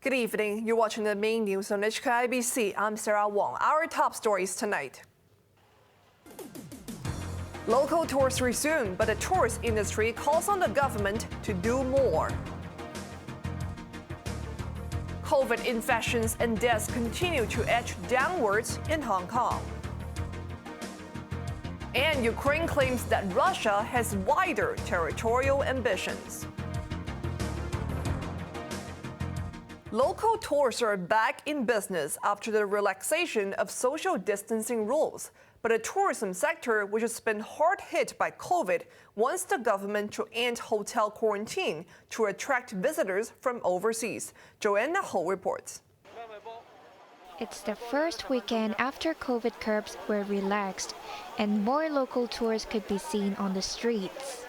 Good evening. You're watching the main news on HKIBC. I'm Sarah Wong. Our top stories tonight. Local tours resume, but the tourist industry calls on the government to do more. COVID infections and deaths continue to edge downwards in Hong Kong. And Ukraine claims that Russia has wider territorial ambitions. Local tours are back in business after the relaxation of social distancing rules. But the tourism sector, which has been hard hit by COVID, wants the government to end hotel quarantine to attract visitors from overseas. Joanna Ho reports. It's the first weekend after COVID curbs were relaxed, and more local tours could be seen on the streets.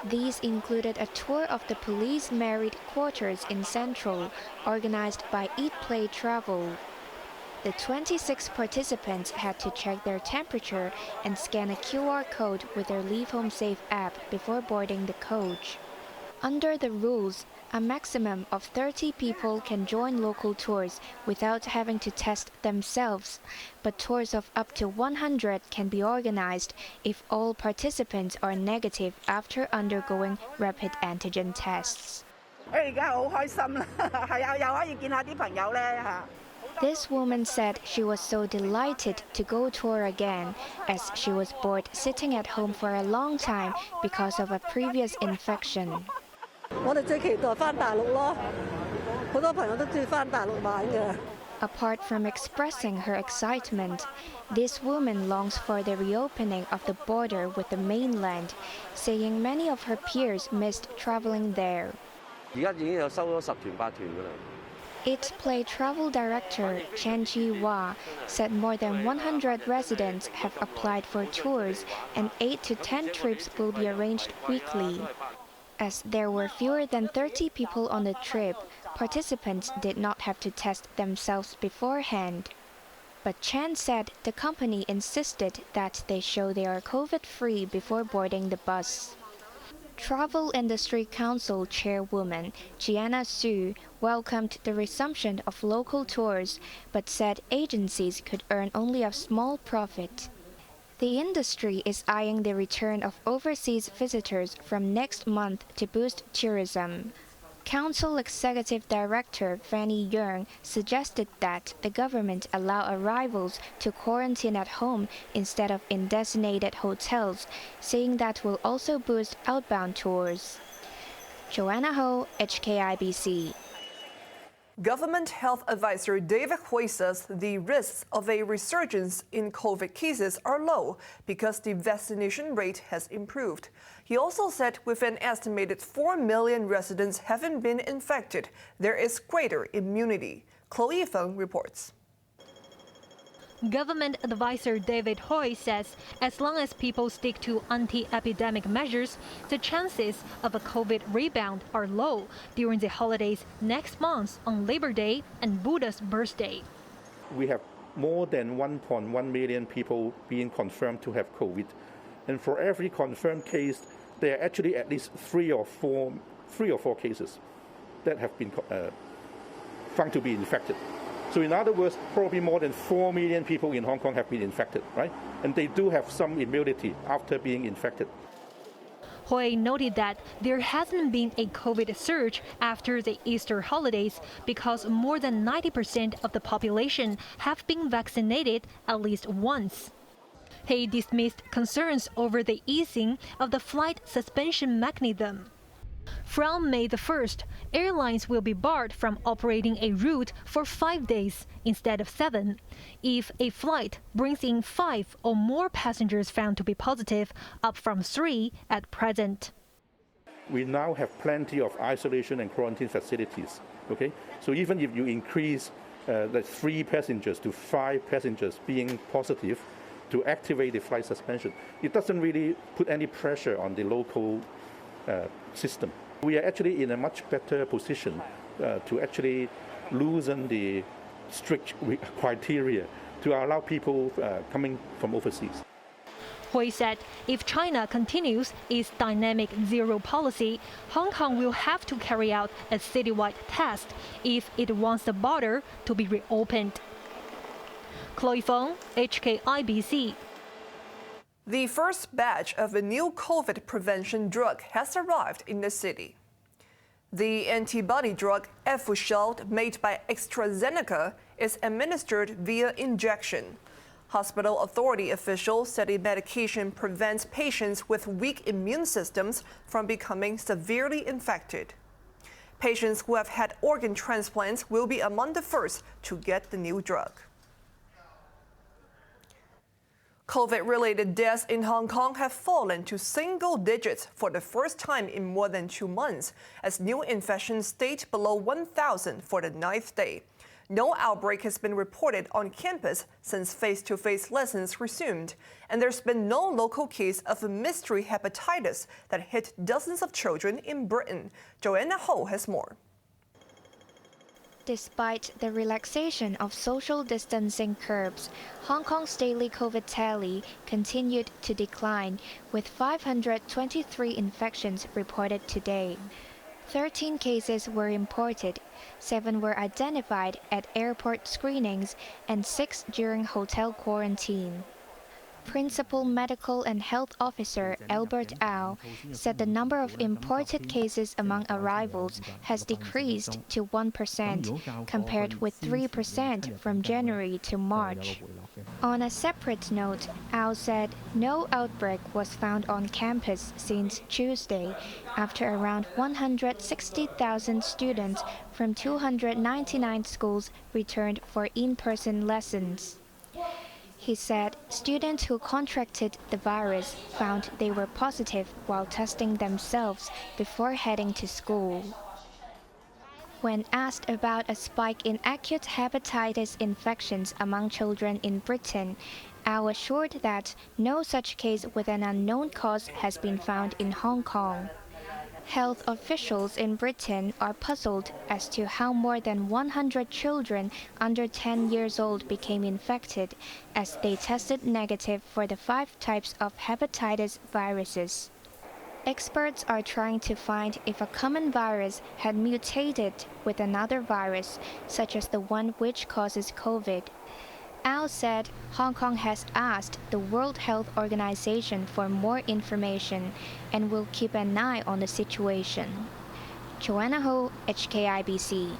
These included a tour of the police married quarters in Central, organized by Eat Play Travel. The 26 participants had to check their temperature and scan a QR code with their Leave Home Safe app before boarding the coach. Under the rules, a maximum of 30 people can join local tours without having to test themselves, but tours of up to 100 can be organized if all participants are negative after undergoing rapid antigen tests. This woman said she was so delighted to go tour again, as she was bored sitting at home for a long time because of a previous infection. Apart from expressing her excitement, this woman longs for the reopening of the border with the mainland, saying many of her peers missed traveling there. Eat Play Travel Director Chen Chi-Hua said more than 100 residents have applied for tours and 8 to 10 trips will be arranged weekly. As there were fewer than 30 people on the trip, participants did not have to test themselves beforehand. But Chen said the company insisted that they show they are COVID-free before boarding the bus. Travel Industry Council Chairwoman Gianna Su welcomed the resumption of local tours, but said agencies could earn only a small profit. The industry is eyeing the return of overseas visitors from next month to boost tourism. Council Executive Director Fanny Yeung suggested that the government allow arrivals to quarantine at home instead of in designated hotels, saying that will also boost outbound tours. Joanna Ho, HKIBC. Government Health Advisor David Hui says the risks of a resurgence in COVID cases are low because the vaccination rate has improved. He also said with an estimated 4 million residents having been infected, there is greater immunity. Chloe Feng reports. Government advisor David Hui says as long as people stick to anti-epidemic measures, the chances of a COVID rebound are low during the holidays next month on Labor Day and Buddha's birthday. We have more than 1.1 million people being confirmed to have COVID. And for every confirmed case, there are actually at least three or four cases that have been found to be infected. So in other words, probably more than 4 million people in Hong Kong have been infected, right? And they do have some immunity after being infected. Hui noted that there hasn't been a COVID surge after the Easter holidays because more than 90% of the population have been vaccinated at least once. He dismissed concerns over the easing of the flight suspension mechanism. From May the 1st, airlines will be barred from operating a route for 5 days instead of 7 if a flight brings in 5 or more passengers found to be positive, up from 3 at present. We now have plenty of isolation and quarantine facilities. Okay, so even if you increase the 3 passengers to 5 passengers being positive to activate the flight suspension, it doesn't really put any pressure on the local system. We are actually in a much better position to actually loosen the strict criteria to allow people coming from overseas. Hui said if China continues its dynamic zero policy, Hong Kong will have to carry out a citywide test if it wants the border to be reopened. Chloe Feng, HKIBC. The first batch of a new COVID prevention drug has arrived in the city. The antibody drug Evusheld, made by AstraZeneca, is administered via injection. Hospital authority officials said the medication prevents patients with weak immune systems from becoming severely infected. Patients who have had organ transplants will be among the first to get the new drug. COVID-related deaths in Hong Kong have fallen to single digits for the first time in more than 2 months, as new infections stayed below 1,000 for the 9th day. No outbreak has been reported on campus since face-to-face lessons resumed, and there's been no local case of a mystery hepatitis that hit dozens of children in Britain. Joanna Ho has more. Despite the relaxation of social distancing curbs, Hong Kong's daily COVID tally continued to decline, with 523 infections reported today. 13 cases were imported, 7 were identified at airport screenings, and 6 during hotel quarantine. Principal Medical and Health Officer Albert Au said the number of imported cases among arrivals has decreased to 1%, compared with 3% from January to March. On a separate note, Au said no outbreak was found on campus since Tuesday, after around 160,000 students from 299 schools returned for in-person lessons. He said students who contracted the virus found they were positive while testing themselves before heading to school. When asked about a spike in acute hepatitis infections among children in Britain, Au assured that no such case with an unknown cause has been found in Hong Kong. Health officials in Britain are puzzled as to how more than 100 children under 10 years old became infected, as they tested negative for the 5 types of hepatitis viruses. Experts are trying to find if a common virus had mutated with another virus, such as the one which causes COVID. Au said Hong Kong has asked the World Health Organization for more information and will keep an eye on the situation. Joanna Ho, HKIBC.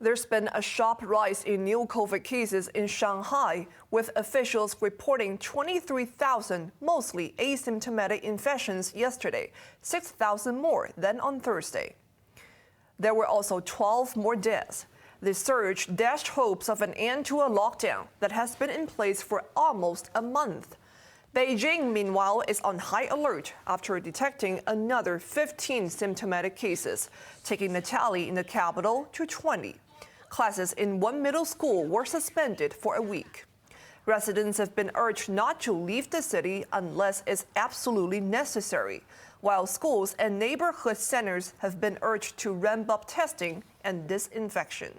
There's been a sharp rise in new COVID cases in Shanghai, with officials reporting 23,000 mostly asymptomatic infections yesterday, 6,000 more than on Thursday. There were also 12 more deaths. The surge dashed hopes of an end to a lockdown that has been in place for almost a month. Beijing, meanwhile, is on high alert after detecting another 15 symptomatic cases, taking the tally in the capital to 20. Classes in one middle school were suspended for a week. Residents have been urged not to leave the city unless it's absolutely necessary, while schools and neighborhood centers have been urged to ramp up testing and disinfection.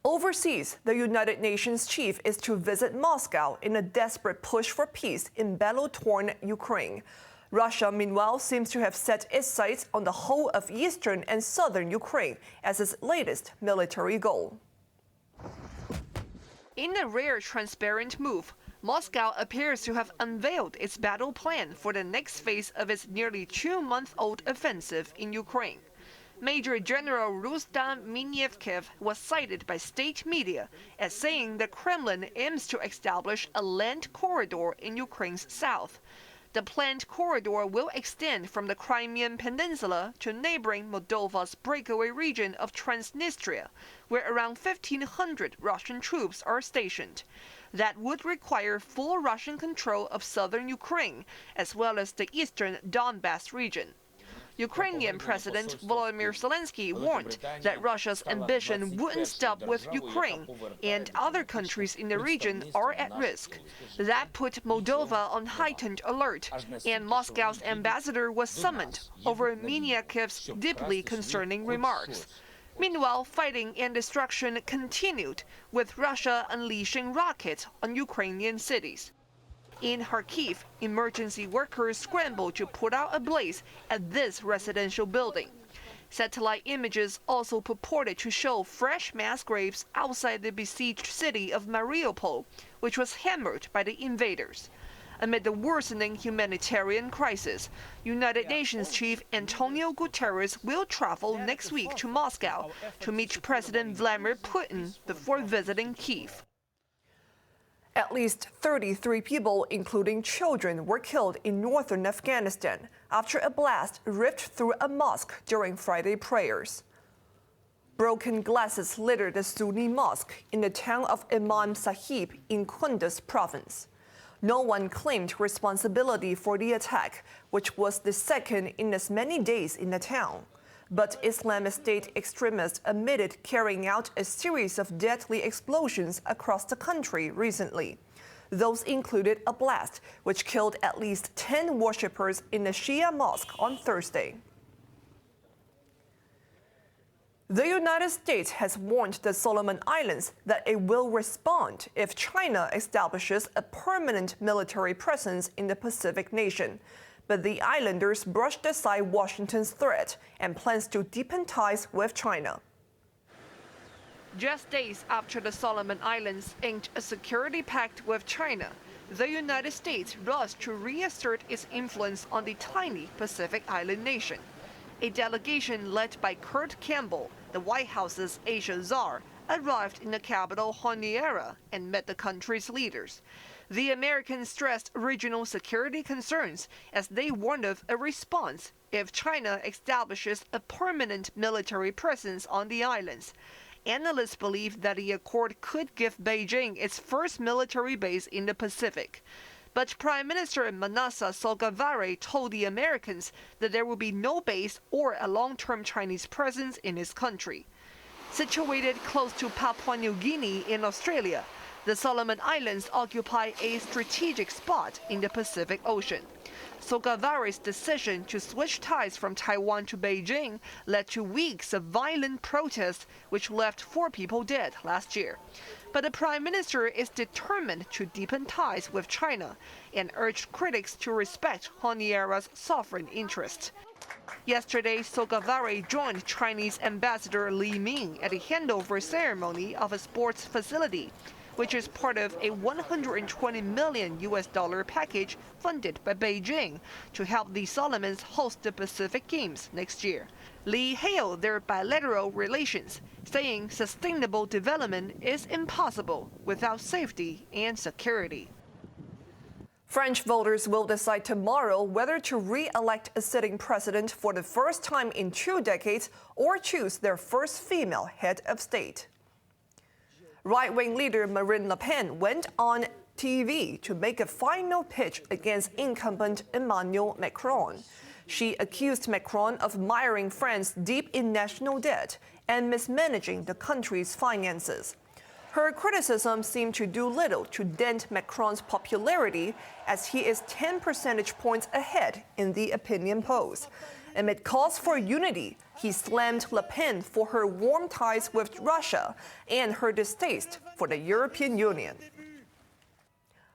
Overseas, the United Nations chief is to visit Moscow in a desperate push for peace in battle-torn Ukraine. Russia, meanwhile, seems to have set its sights on the whole of eastern and southern Ukraine as its latest military goal. In a rare transparent move, Moscow appears to have unveiled its battle plan for the next phase of its nearly 2-month-old offensive in Ukraine. Major General Rustam Minyevkev was cited by state media as saying the Kremlin aims to establish a land corridor in Ukraine's south. The planned corridor will extend from the Crimean Peninsula to neighboring Moldova's breakaway region of Transnistria, where around 1,500 Russian troops are stationed. That would require full Russian control of southern Ukraine, as well as the eastern Donbas region. Ukrainian President Volodymyr Zelensky warned that Russia's ambition wouldn't stop with Ukraine, and other countries in the region are at risk. That put Moldova on heightened alert, and Moscow's ambassador was summoned over Minyakev's deeply concerning remarks. Meanwhile, fighting and destruction continued, with Russia unleashing rockets on Ukrainian cities. In Kharkiv, emergency workers scrambled to put out a blaze at this residential building. Satellite images also purported to show fresh mass graves outside the besieged city of Mariupol, which was hammered by the invaders. Amid the worsening humanitarian crisis, United Nations Chief Antonio Guterres will travel next week to Moscow to meet President Vladimir Putin before visiting Kyiv. At least 33 people, including children, were killed in northern Afghanistan after a blast ripped through a mosque during Friday prayers. Broken glasses littered the Sunni mosque in the town of Imam Sahib in Kunduz province. No one claimed responsibility for the attack, which was the second in as many days in the town. But Islamic State extremists admitted carrying out a series of deadly explosions across the country recently. Those included a blast which killed at least 10 worshippers in a Shia mosque on Thursday. The United States has warned the Solomon Islands that it will respond if China establishes a permanent military presence in the Pacific nation. But the islanders brushed aside Washington's threat and plans to deepen ties with China. Just days after the Solomon Islands inked a security pact with China, the United States rushed to reassert its influence on the tiny Pacific island nation. A delegation led by Kurt Campbell, the White House's Asia czar, arrived in the capital Honiara and met the country's leaders. The Americans stressed regional security concerns as they warned of a response if China establishes a permanent military presence on the islands. Analysts believe that the accord could give Beijing its first military base in the Pacific. But Prime Minister Manasseh Sogavare told the Americans that there will be no base or a long-term Chinese presence in his country. Situated close to Papua New Guinea in Australia, the Solomon Islands occupy a strategic spot in the Pacific Ocean. Sogavare's decision to switch ties from Taiwan to Beijing led to weeks of violent protests, which left 4 people dead last year. But the Prime Minister is determined to deepen ties with China and urged critics to respect Honiara's sovereign interests. Yesterday, Sogavare joined Chinese Ambassador Li Ming at a handover ceremony of a sports facility, which is part of a $120 million package funded by Beijing to help the Solomons host the Pacific Games next year. Li hailed their bilateral relations, saying sustainable development is impossible without safety and security. French voters will decide tomorrow whether to re-elect a sitting president for the first time in 2 decades or choose their first female head of state. Right-wing leader Marine Le Pen went on TV to make a final pitch against incumbent Emmanuel Macron. She accused Macron of miring France deep in national debt and mismanaging the country's finances. Her criticism seemed to do little to dent Macron's popularity, as he is 10 percentage points ahead in the opinion polls. Amid calls for unity, he slammed Le Pen for her warm ties with Russia and her distaste for the European Union.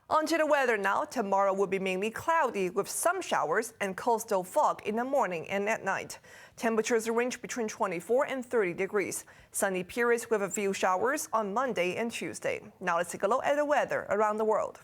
On to the weather now. Tomorrow will be mainly cloudy with some showers and coastal fog in the morning and at night. Temperatures range between 24 and 30 degrees. Sunny periods with a few showers on Monday and Tuesday. Now let's take a look at the weather around the world.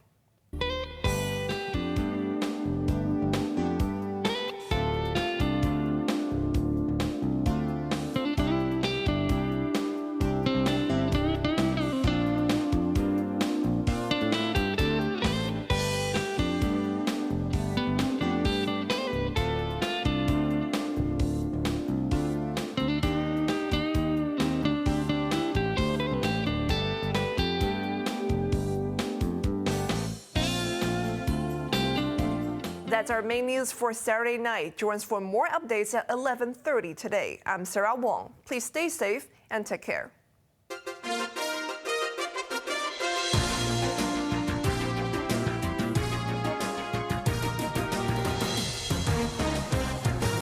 That's our main news for Saturday night. Join us for more updates at 11:30 today. I'm Sarah Wong. Please stay safe and take care.